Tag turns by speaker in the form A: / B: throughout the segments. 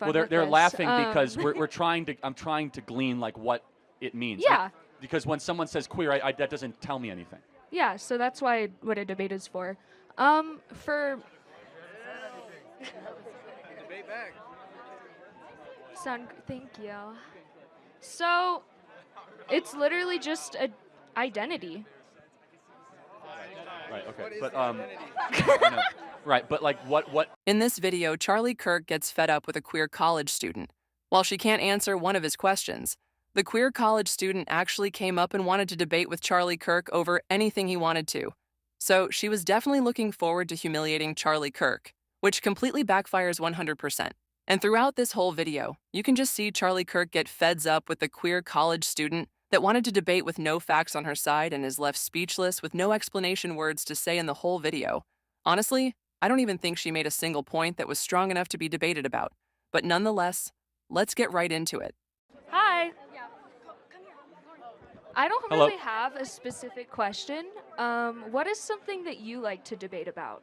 A: Well,
B: with
A: they're
B: this.
A: laughing because I'm trying to glean like what it means.
B: Yeah.
A: Because when someone says queer, that doesn't tell me anything.
B: Yeah, so that's what a debate is for. For
C: Debate back.
B: thank you. So, it's literally just a identity.
A: Right. Okay.
C: What is
A: But
C: identity?
A: you know, right. But like what?
D: In this video, Charlie Kirk gets fed up with a queer college student. While she can't answer one of his questions, the queer college student actually came up and wanted to debate with Charlie Kirk over anything he wanted to. So she was definitely looking forward to humiliating Charlie Kirk, which completely backfires 100%. And throughout this whole video, you can just see Charlie Kirk get feds up with the queer college student that wanted to debate with no facts on her side and is left speechless with no explanation words to say in the whole video. Honestly, I don't even think she made a single point that was strong enough to be debated about. But nonetheless, let's get right into it.
B: Hi. I don't
A: Hello.
B: really have a specific question. What is something that you like to debate about?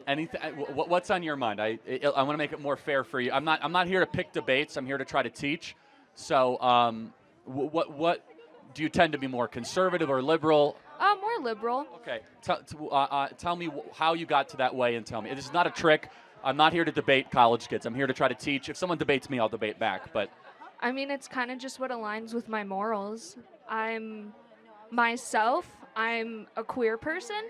A: Anything? What's on your mind? I want to make it more fair for you. I'm not here to pick debates. I'm here to try to teach. So, what do you tend to be more conservative or liberal?
B: More liberal.
A: Okay. Tell me how you got to that way, and tell me. This is not a trick. I'm not here to debate college kids. I'm here to try to teach. If someone debates me, I'll debate back. But
B: I mean, it's kind of just what aligns with my morals. I'm myself. I'm a queer person,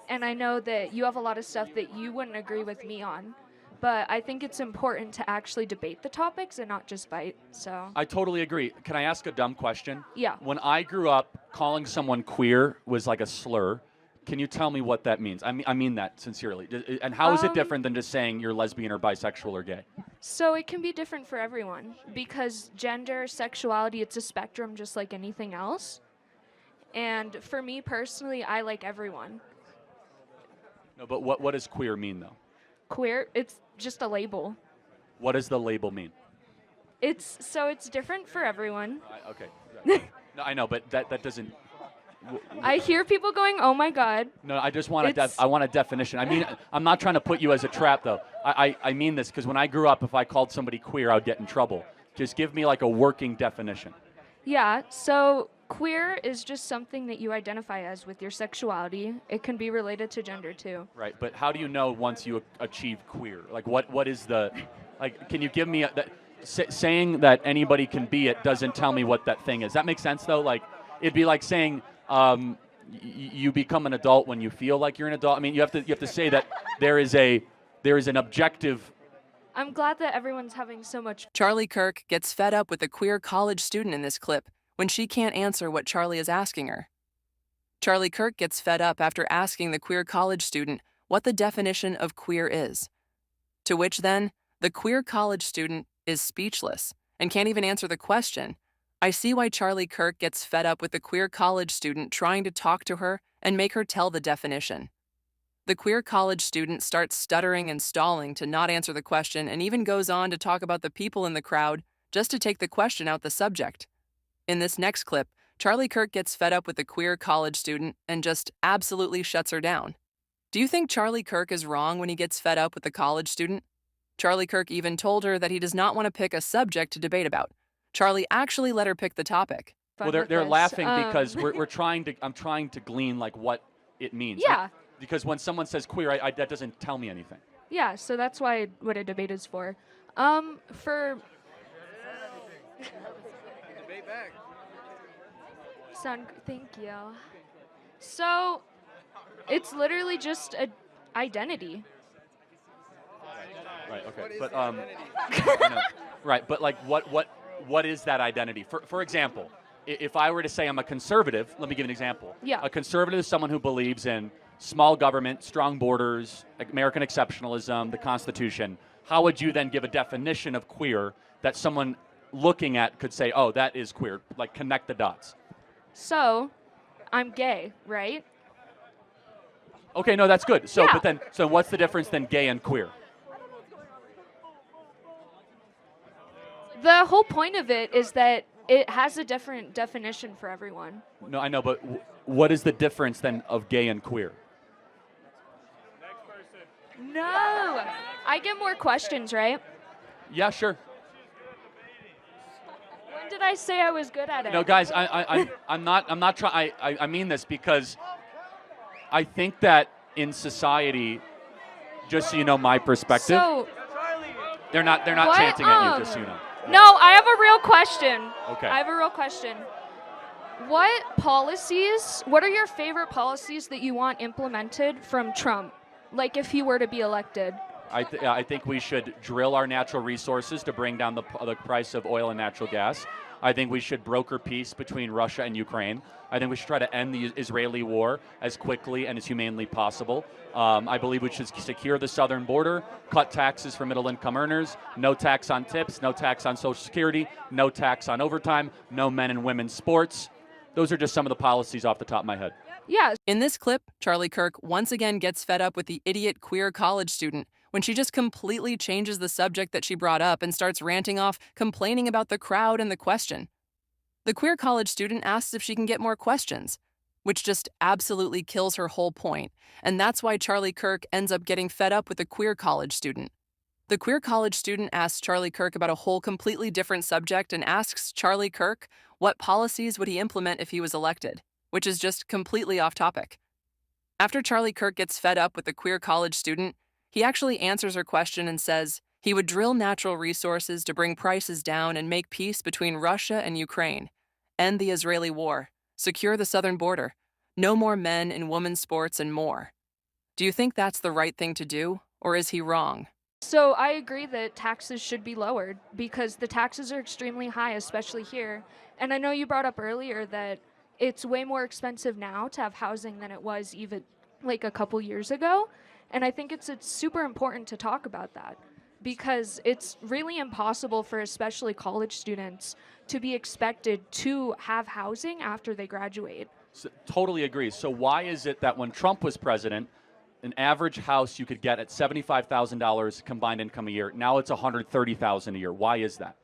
B: and I know that you have a lot of stuff that you wouldn't agree with me on. But I think it's important to actually debate the topics and not just fight. So
A: I totally agree. Can I ask a dumb question?
B: Yeah.
A: When I grew up, calling someone queer was like a slur. Can you tell me what that means? I mean that sincerely. And how is it different than just saying you're lesbian or bisexual or gay?
B: So it can be different for everyone because gender, sexuality, it's a spectrum just like anything else. And for me personally, I like everyone.
A: No, but what does queer mean though?
B: Queer, it's just a label.
A: What does the label mean?
B: It's different for everyone.
A: Okay. Yeah. No, I know, but that doesn't.
B: I hear people going, "Oh my God."
A: No, I just want I want a definition. I mean, I'm not trying to put you as a trap though. I mean this because when I grew up, if I called somebody queer, I would get in trouble. Just give me like a working definition.
B: Yeah, so queer is just something that you identify as with your sexuality. It can be related to gender too.
A: Right, but how do you know once you achieve queer? Like what is the, like, can you give me saying that anybody can be it doesn't tell me what that thing is. That makes sense though? Like, it'd be like saying you become an adult when you feel like you're an adult. I mean, you have to say that there is an objective.
B: I'm glad that everyone's having so much.
D: Charlie Kirk gets fed up with a queer college student in this clip when she can't answer what Charlie is asking her. Charlie Kirk gets fed up after asking the queer college student what the definition of queer is. To which then, the queer college student is speechless and can't even answer the question. I see why Charlie Kirk gets fed up with the queer college student trying to talk to her and make her tell the definition. The queer college student starts stuttering and stalling to not answer the question and even goes on to talk about the people in the crowd just to take the question out the subject. In this next clip, Charlie Kirk gets fed up with the queer college student and just absolutely shuts her down. Do you think Charlie Kirk is wrong when he gets fed up with the college student? Charlie Kirk even told her that he does not want to pick a subject to debate about. Charlie actually let her pick the topic.
A: Well, they're laughing because I'm trying to glean like what it means.
B: Yeah.
A: Because when someone says queer, that doesn't tell me anything.
B: Yeah, so that's what a debate is for. For
C: Debate back.
B: thank you. So it's literally just a identity.
A: Right. Okay.
C: What is
A: But
C: identity?
A: right. But like what is that identity? For example, if I were to say I'm a conservative, let me give an example.
B: Yeah.
A: A conservative is someone who believes in small government, strong borders, American exceptionalism, the Constitution. How would you then give a definition of queer that someone looking at could say, oh, that is queer, like connect the dots?
B: So I'm gay, right?
A: Okay, no, that's good. So,
B: Yeah.
A: but then, so what's the difference then gay and queer?
B: The whole point of it is that it has a different definition for everyone.
A: No, I know, but what is the difference then of gay and queer?
B: No. I get more questions, right?
A: Yeah, sure.
B: When did I say I was good at it?
A: No, guys, I'm not trying. I mean this because I think that in society, just so you know my perspective,
B: So,
A: they're not
B: what?
A: chanting at you, just so you know.
B: No, I have a real question.
A: Okay.
B: I have a real question. What are your favorite policies that you want implemented from Trump? Like if he were to be elected?
A: I think we should drill our natural resources to bring down the price of oil and natural gas. I think we should broker peace between Russia and Ukraine. I think we should try to end the Israeli war as quickly and as humanely possible. I believe we should secure the southern border, cut taxes for middle-income earners, no tax on tips, no tax on Social Security, no tax on overtime, no men and women's sports. Those are just some of the policies off the top of my head.
B: Yeah.
D: In this clip, Charlie Kirk once again gets fed up with the idiot queer college student when she just completely changes the subject that she brought up and starts ranting off, complaining about the crowd and the question. The queer college student asks if she can get more questions, which just absolutely kills her whole point, and that's why Charlie Kirk ends up getting fed up with the queer college student. The queer college student asks Charlie Kirk about a whole completely different subject and asks Charlie Kirk what policies would he implement if he was elected, which is just completely off topic. After Charlie Kirk gets fed up with the queer college student, he actually answers her question and says he would drill natural resources to bring prices down and make peace between Russia and Ukraine, end the Israeli war, secure the southern border, no more men and women's sports, and more. Do you think that's the right thing to do, or is he wrong?
B: So I agree that taxes should be lowered because the taxes are extremely high, especially here. And I know you brought up earlier that it's way more expensive now to have housing than it was even like a couple years ago. And I think it's super important to talk about that because it's really impossible for especially college students to be expected to have housing after they graduate.
A: So, totally agree. So why is it that when Trump was president, an average house you could get at $75,000 combined income a year, now it's $130,000 a year? Why is that?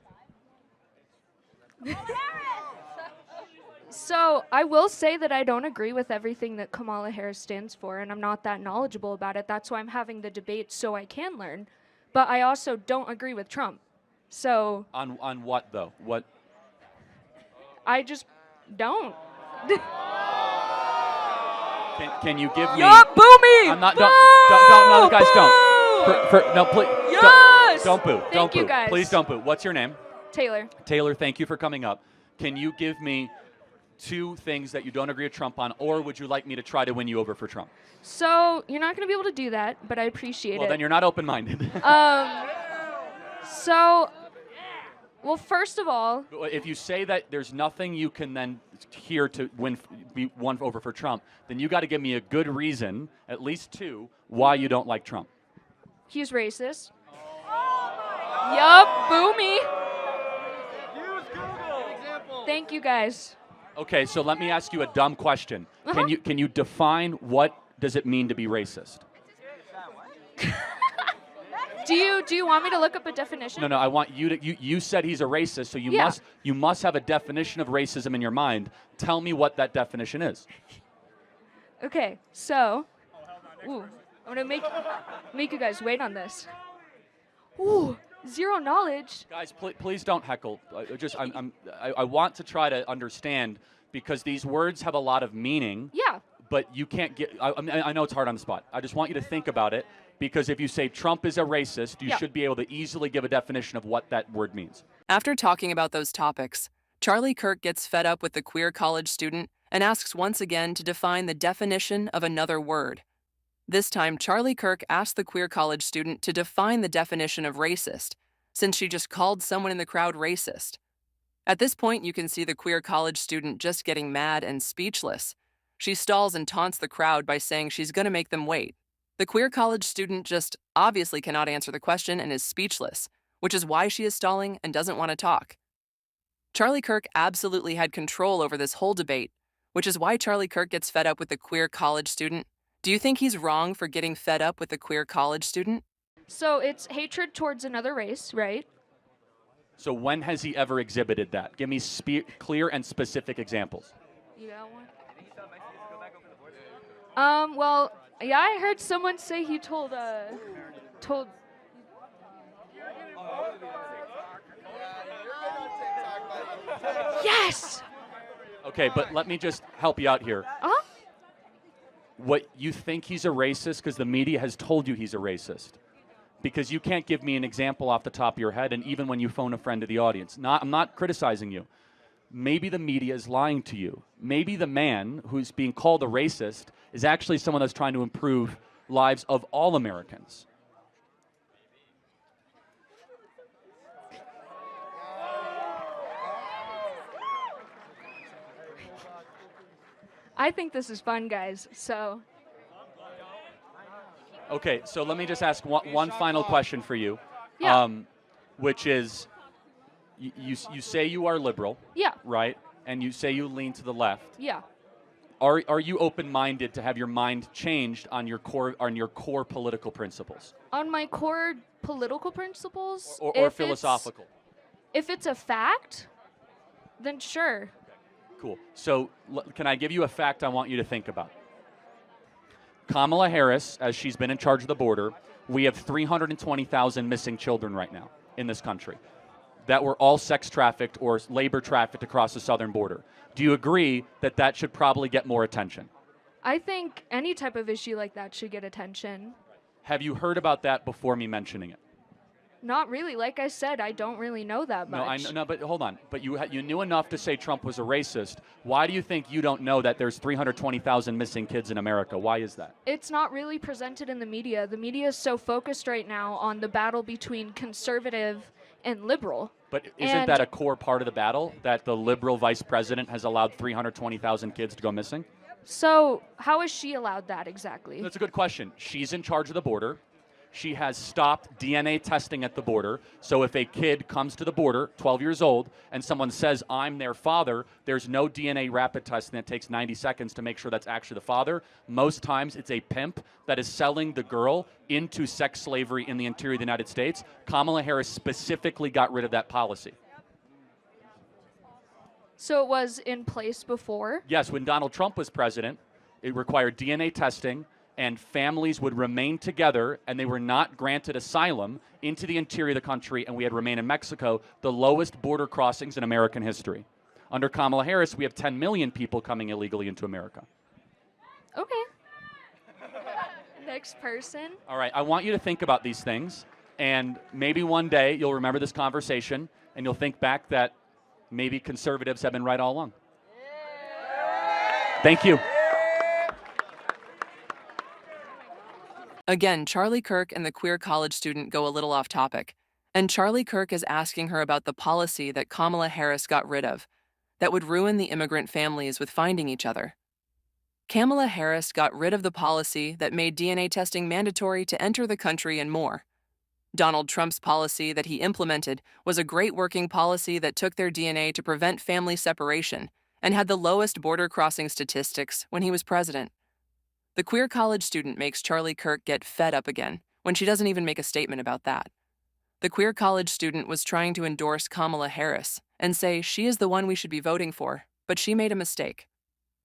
B: So I will say that I don't agree with everything that Kamala Harris stands for, and I'm not that knowledgeable about it. That's why I'm having the debate so I can learn. But I also don't agree with Trump. So
A: On what though? What?
B: I just don't.
A: Can you give me?
B: Yup, boo me!
A: I'm not. Don't. No, guys, don't. No, please.
B: Yes!
A: Don't boo.
B: Thank
A: Don't
B: you,
A: boo.
B: guys.
A: Please don't boo. What's your name?
B: Taylor.
A: Taylor, thank you for coming up. Can you give me 2 things that you don't agree with Trump on, or would you like me to try to win you over for Trump?
B: So you're not going to be able to do that, but I appreciate
A: Well,
B: it.
A: then you're not open-minded.
B: Well, first of all,
A: If you say that there's nothing you can then hear to be won over for Trump, then you got to give me a good reason, at least 2, why you don't like Trump.
B: he's racist. Yup, boo me. Thank you, guys.
A: Okay, so let me ask you a dumb question. Can you define what does it mean to be racist?
B: Do you want me to look up a definition?
A: No, I want you to. You said he's a racist, so
B: Yeah.
A: you must have a definition of racism in your mind. Tell me what that definition is.
B: Okay, so, I'm gonna make you guys wait on this. Ooh, zero knowledge.
A: Guys, please don't heckle. I want to try to understand because these words have a lot of meaning.
B: Yeah.
A: But you can't get. I know it's hard on the spot. I just want you to think about it because if you say Trump is a racist, you should be able to easily give a definition of what that word means.
D: After talking about those topics, Charlie Kirk gets fed up with the queer college student and asks once again to define the definition of another word. This time, Charlie Kirk asked the queer college student to define the definition of racist, since she just called someone in the crowd racist. At this point, you can see the queer college student just getting mad and speechless. She stalls and taunts the crowd by saying she's going to make them wait. The queer college student just obviously cannot answer the question and is speechless, which is why she is stalling and doesn't want to talk. Charlie Kirk absolutely had control over this whole debate, which is why Charlie Kirk gets fed up with the queer college student. Do you think he's wrong for getting fed up with the queer college student?
B: So it's hatred towards another race, right?
A: So when has he ever exhibited that? Give me clear and specific examples.
B: You got one? Well, yeah, I heard someone say he told Yes!
A: Okay, but let me just help you out here.
B: Uh-huh.
A: What you think he's a racist because the media has told you he's a racist. Because you can't give me an example off the top of your head, and even when you phone a friend to the audience. I'm not criticizing you. Maybe the media is lying to you. Maybe the man who's being called a racist is actually someone that's trying to improve lives of all Americans.
B: I think this is fun, guys. So,
A: Okay, so let me just ask one final question for you,
B: yeah.
A: which is, you say you are liberal,
B: Yeah.
A: right? And you say you lean to the left.
B: Yeah.
A: Are you open-minded to have your mind changed on your core political principles
B: On my core political principles,
A: or
B: if
A: philosophical?
B: if it's a fact, then sure.
A: Cool. So can I give you a fact I want you to think about? Kamala Harris, as she's been in charge of the border, we have 320,000 missing children right now in this country that were all sex trafficked or labor trafficked across the southern border. Do you agree that that should probably get more attention?
B: I think any type of issue like that should get attention.
A: Have you heard about that before me mentioning it?
B: Not really. Like I said, I don't really know that much.
A: No, I know, no, but hold on. But you knew enough to say Trump was a racist. Why do you think you don't know that there's 320,000 missing kids in America? Why is that?
B: It's not really presented in the media. The media is so focused right now on the battle between conservative and liberal.
A: But isn't that a core part of the battle, that the liberal vice president has allowed 320,000 kids to go missing?
B: So, how has she allowed that exactly?
A: That's a good question. She's in charge of the border. She has stopped DNA testing at the border. So if a kid comes to the border, 12 years old, and someone says, I'm their father, there's no DNA rapid testing that takes 90 seconds to make sure that's actually the father. Most times it's a pimp that is selling the girl into sex slavery in the interior of the United States. Kamala Harris specifically got rid of that policy.
B: So it was in place before?
A: Yes, when Donald Trump was president, it required DNA testing, and families would remain together, and they were not granted asylum into the interior of the country, and we had remain in Mexico, the lowest border crossings in American history. Under Kamala Harris, we have 10 million people coming illegally into America.
B: Okay. Next person.
A: All right, I want you to think about these things, and maybe one day you'll remember this conversation, and you'll think back that maybe conservatives have been right all along. Thank you.
D: Again, Charlie Kirk and the queer college student go a little off topic, and Charlie Kirk is asking her about the policy that Kamala Harris got rid of that would ruin the immigrant families with finding each other. Kamala Harris got rid of the policy that made DNA testing mandatory to enter the country and more. Donald Trump's policy that he implemented was a great working policy that took their DNA to prevent family separation and had the lowest border crossing statistics when he was president. The queer college student makes Charlie Kirk get fed up again when she doesn't even make a statement about that. The queer college student was trying to endorse Kamala Harris and say she is the one we should be voting for, but she made a mistake.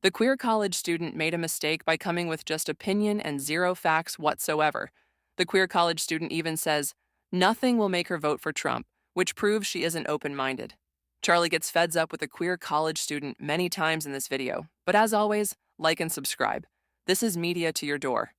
D: The queer college student made a mistake by coming with just opinion and zero facts whatsoever. The queer college student even says nothing will make her vote for Trump, which proves she isn't open-minded. Charlie gets fed up with the queer college student many times in this video, but as always, like and subscribe. This is media to your door.